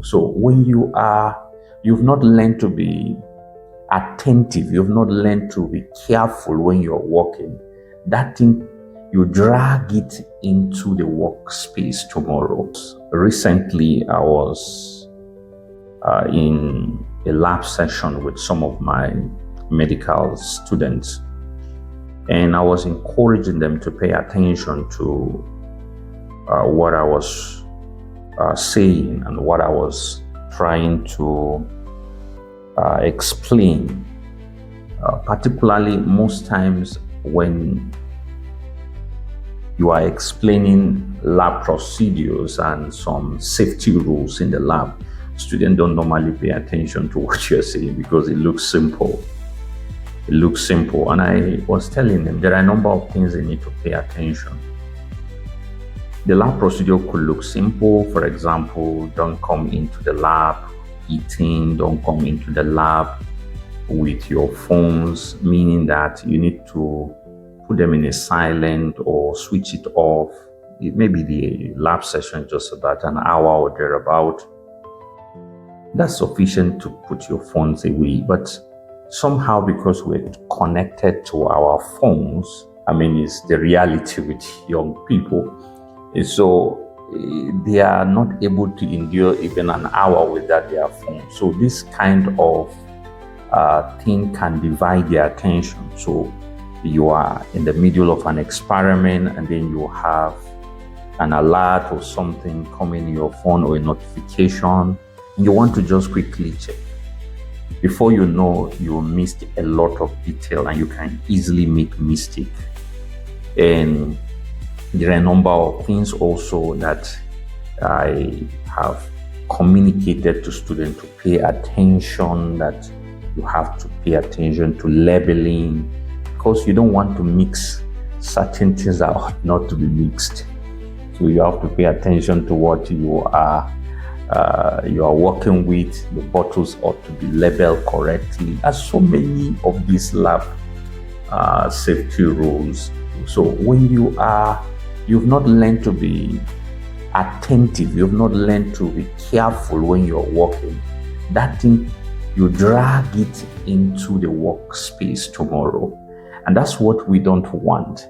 So when you've not learned to be attentive, you've not learned to be careful when you're working, that thing, you drag it into the workspace tomorrow. Recently, I was in a lab session with some of my medical students, and I was encouraging them to pay attention to what I was saying and what I was trying to explain. Particularly, most times when you are explaining lab procedures and some safety rules in the lab, students don't normally pay attention to what you're saying because it looks simple. It looks simple. And I was telling them there are a number of things they need to pay attention. The lab procedure could look simple. For example, don't come into the lab eating, don't come into the lab with your phones, meaning that you need to put them in a silent or switch it off. Maybe the lab session is just about an hour or thereabout. That's sufficient to put your phones away. But somehow, because we're connected to our phones, it's the reality with young people. So they are not able to endure even an hour without their phone. So this kind of thing can divide their attention. So you are in the middle of an experiment and then you have an alert or something coming in your phone or a notification. You want to just quickly check. Before you know, you missed a lot of detail and you can easily make mistake. And there are a number of things also that I have communicated to students to pay attention, that you have to pay attention to labeling, because you don't want to mix certain things that ought not to be mixed. So you have to pay attention to what you are working with. The bottles ought to be labeled correctly. There's so many of these lab safety rules. So when you've not learned to be attentive, you've not learned to be careful when you're working, that thing, you drag it into the workspace tomorrow. And that's what we don't want.